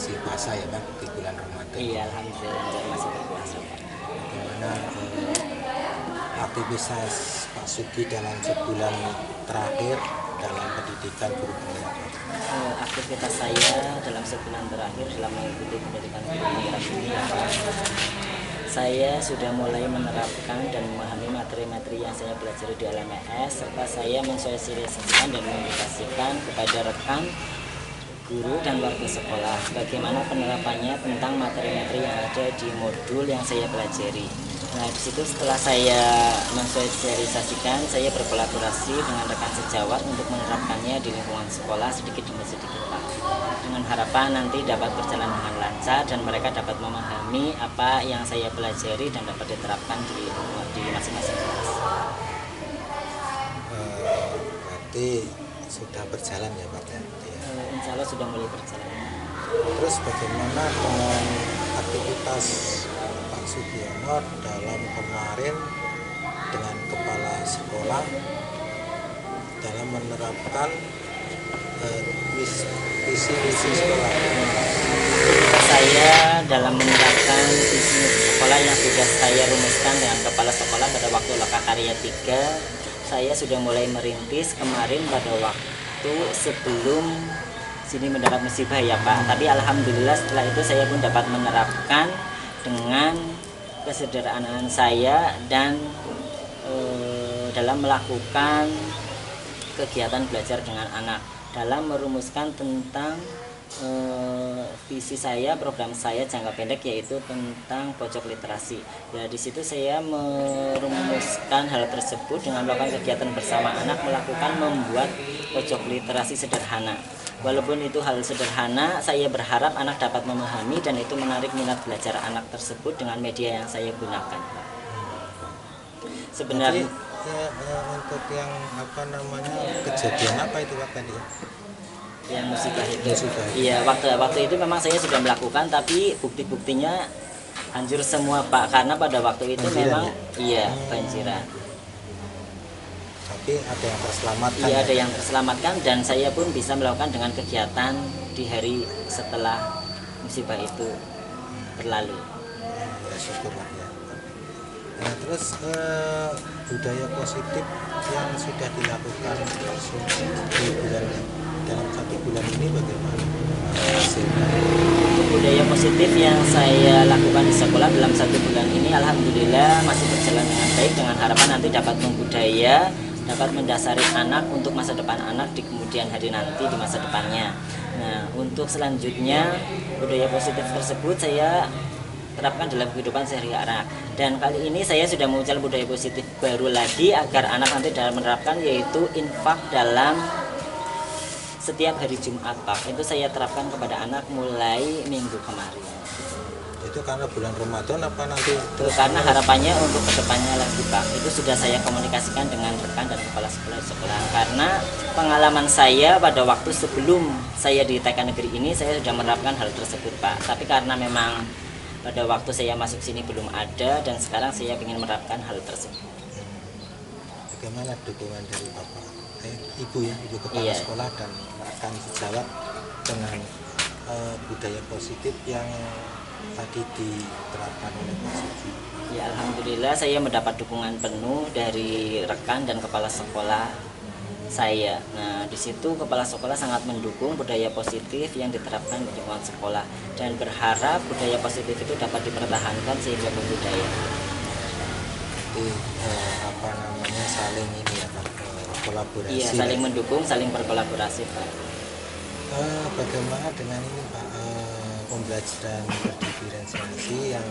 masih puasa ya Pak di bulan Ramadan. Iya, alhamdulillah masih berpuasa Pak. Bagaimana aktivitas Pak Sugi dalam sebulan terakhir dalam pendidikan guru penggerak? Aktivitas saya dalam sebulan terakhir dalam mengikuti pendidikan guru penggerak ini ya Pak, saya sudah mulai menerapkan dan memahami materi-materi yang saya pelajari di LMS, serta saya mensosialisasikan dan mengedukasikan kepada rekan guru dan warga sekolah bagaimana penerapannya tentang materi-materi yang ada di modul yang saya pelajari. Nah, di situ setelah saya mensosialisasikan, saya berkolaborasi dengan rekan sejawat untuk menerapkannya di lingkungan sekolah sedikit demi sedikit Pak. Dengan harapan nanti dapat berjalan dengan lancar dan mereka dapat memahami apa yang saya pelajari dan dapat diterapkan di masing-masing kelas. Berarti sudah berjalan ya Pak ya? Insya Allah sudah mulai berjalan. Terus bagaimana dengan aktivitas Pak Sugiono dalam kemarin dengan kepala sekolah dalam menerapkan visi sekolah? Saya dalam menerapkan visi sekolah yang sudah saya rumuskan dengan kepala sekolah pada waktu Lokakarya 3, saya sudah mulai merintis kemarin pada waktu sebelum sini mendapat musibah ya Pak. Tapi alhamdulillah setelah itu saya pun dapat menerapkan dengan kesederhanaan saya dan dalam melakukan kegiatan belajar dengan anak, dalam merumuskan tentang visi saya, program saya jangka pendek yaitu tentang pojok literasi. Ya, di situ saya merumuskan hal tersebut dengan melakukan kegiatan bersama anak, membuat pojok literasi sederhana. Walaupun itu hal sederhana, saya berharap anak dapat memahami dan itu menarik minat belajar anak tersebut dengan media yang saya gunakan. Sebenarnya untuk yang kejadian apa itu Pak tadi? Yang musibah itu. Iya, waktu itu memang saya sudah melakukan, tapi bukti-buktinya hancur semua Pak, karena pada waktu itu banjiran, memang ya? Banjiran. Tapi ada yang terselamatkan. Iya, ada yang terselamatkan dan saya pun bisa melakukan dengan kegiatan di hari setelah musibah itu berlalu. Ya, syukurlah ya. Nah, terus budaya positif yang sudah dilakukan di dalam 1 bulan ini bagaimana hasilnya? Untuk budaya positif yang saya lakukan di sekolah dalam 1 bulan ini alhamdulillah masih berjalan dengan baik, dengan harapan nanti dapat membudaya, dapat mendasari anak untuk masa depan anak di kemudian hari nanti di masa depannya. Nah, untuk selanjutnya budaya positif tersebut saya terapkan dalam kehidupan sehari-hari anak. Dan kali ini saya sudah mengucapkan budaya positif baru lagi agar anak nanti dalam menerapkan, yaitu infak dalam setiap hari Jumat Pak. Itu saya terapkan kepada anak mulai minggu kemarin. Itu karena bulan Ramadan apa nanti? Karena harapannya untuk kedepannya lagi Pak. Itu sudah saya komunikasikan dengan rekan dan kepala sekolah. Karena pengalaman saya pada waktu sebelum saya di TK Negeri ini saya sudah menerapkan hal tersebut Pak. Tapi karena memang pada waktu saya masuk sini belum ada dan sekarang saya ingin menerapkan hal tersebut. Bagaimana dukungan dari Bapak, Ibu ya, Ibu Kepala Sekolah dan rekan sejawat dengan budaya positif yang tadi diterapkan oleh Pak Sugi? Ya, alhamdulillah saya mendapat dukungan penuh dari rekan dan kepala sekolah saya. Nah, di situ kepala sekolah sangat mendukung budaya positif yang diterapkan di lingkungan sekolah dan berharap budaya positif itu dapat dipertahankan sehingga membudaya. Jadi saling ini ya Pak, kolaborasi. Iya, saling mendukung, saling berkolaborasi Pak. Bagaimana dengan ini Pak, pembelajaran berdiferensiasi yang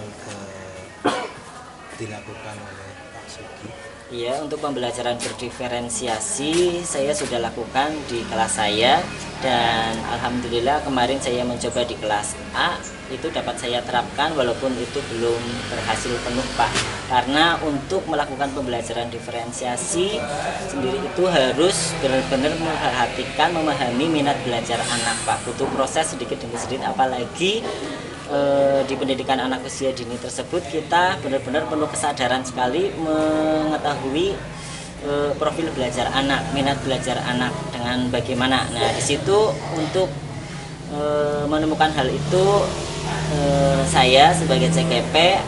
dilakukan oleh Pak Sugi? Iya, untuk pembelajaran berdiferensiasi saya sudah lakukan di kelas saya dan alhamdulillah kemarin saya mencoba di kelas A, itu dapat saya terapkan walaupun itu belum berhasil penuh Pak. Karena untuk melakukan pembelajaran diferensiasi sendiri itu harus benar-benar memperhatikan, memahami minat belajar anak Pak. Butuh proses sedikit demi sedikit, apalagi di pendidikan anak usia dini tersebut kita benar-benar penuh kesadaran sekali mengetahui profil belajar anak, minat belajar anak dengan bagaimana. Nah, di situ untuk menemukan hal itu, saya sebagai CKP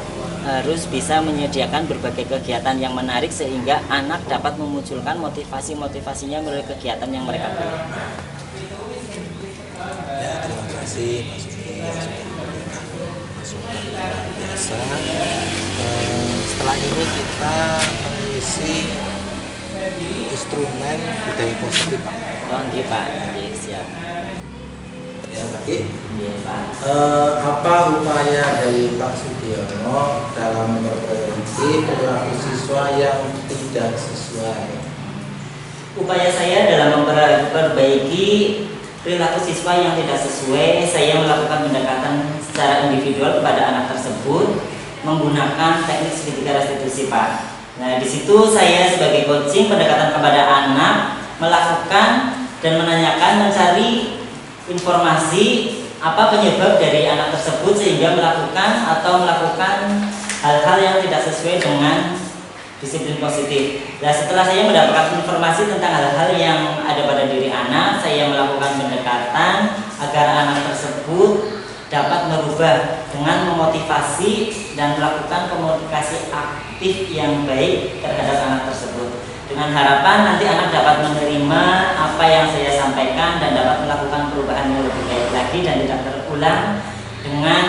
harus bisa menyediakan berbagai kegiatan yang menarik sehingga anak dapat memunculkan motivasinya melalui kegiatan yang mereka pilih. Ya, terima kasih Mas Umi yang sudah memberikan masukan yang luar biasa. Setelah ini kita mengisi instrumen budaya positif, Pak. Oh, nggih, Pak. Nggih, siap. Ya, lagi. Iya, Pak. Apa upaya dari Pak Sudiono dalam memperbaiki perilaku siswa yang tidak sesuai? Upaya saya dalam memperbaiki perilaku siswa yang tidak sesuai, saya melakukan pendekatan secara individual kepada anak tersebut menggunakan teknik segitiga restitusi, Pak. Nah, di situ saya sebagai coaching pendekatan kepada anak melakukan dan menanyakan, mencari informasi apa penyebab dari anak tersebut sehingga melakukan hal-hal yang tidak sesuai dengan disiplin positif. Nah, setelah saya mendapatkan informasi tentang hal-hal yang ada pada diri anak, saya melakukan pendekatan agar anak tersebut dapat merubah dengan memotivasi dan melakukan komunikasi aktif yang baik terhadap anak tersebut. Dengan harapan nanti anak dapat menerima apa yang saya sampaikan dan dapat melakukan perubahan yang lebih baik lagi dan tidak terulang dengan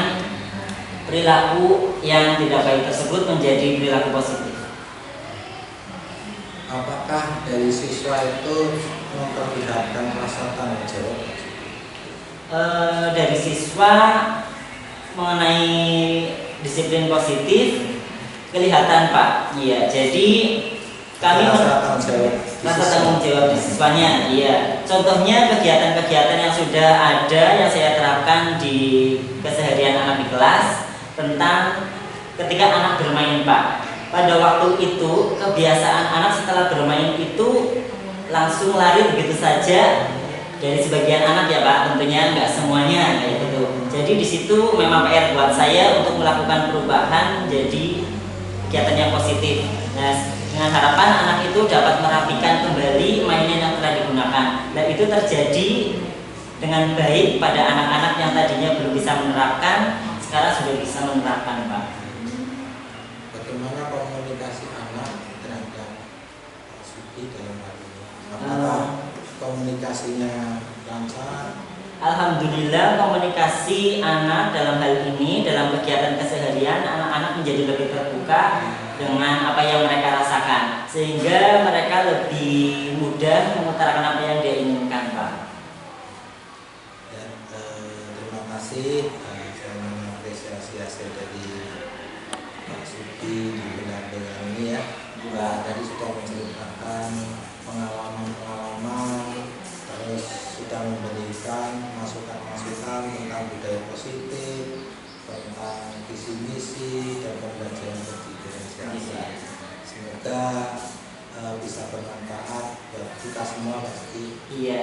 perilaku yang tidak baik tersebut menjadi perilaku positif. Apakah dari siswa itu memperlihatkan rasa tanggung jawab? Dari siswa mengenai disiplin positif kelihatan, Pak. Iya, jadi kami rasa tanggung jawab di siswanya. Iya. Contohnya kegiatan-kegiatan yang sudah ada yang saya terapkan di keseharian anak di kelas tentang ketika anak bermain, Pak. Pada waktu itu kebiasaan anak setelah bermain itu langsung lari begitu saja. Dari sebagian anak ya, Pak, tentunya nggak semuanya kayak gitu. Jadi di situ memang PR buat saya untuk melakukan perubahan jadi kegiatan yang positif. Nah, dengan harapan anak itu dapat merapikan kembali mainan yang telah digunakan. Dan itu terjadi dengan baik pada anak-anak yang tadinya belum bisa menerapkan, sekarang sudah bisa menerapkan, Pak. Bagaimana komunikasi anak terhadap Suki dalam hal ini? Apakah komunikasinya lancar? Alhamdulillah komunikasi anak dalam hal ini, dalam kegiatan keseharian, anak-anak menjadi lebih terbuka dengan apa yang mereka rasakan, sehingga mereka lebih mudah mengutarakan apa yang dia inginkan, Pak. Ya, terima kasih. Saya mengapresiasi hasil dari Pak Suki di pendampingan ini ya. Tadi sudah menceritakan pengalaman-pengalaman, terus sudah memberikan masukan-masukan tentang budaya positif, tentang visi misi dan pembelajaran berdiferensiasi. Semoga bisa bermanfaat buat kita semua pasti. Iya.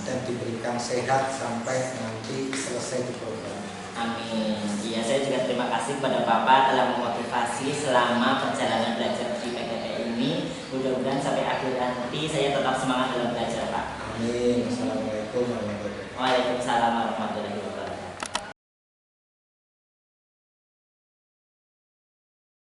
Dan diberikan sehat sampai nanti selesai di program. Amin. Iya, saya juga terima kasih kepada Bapak telah memotivasi selama perjalanan belajar di PKP ini. Mudah-mudahan sampai akhir nanti saya tetap semangat dalam belajar, Pak. Amin. Assalamualaikum warahmatullahi wabarakatuh. Waalaikumsalam warahmatullahi wabarakatuh.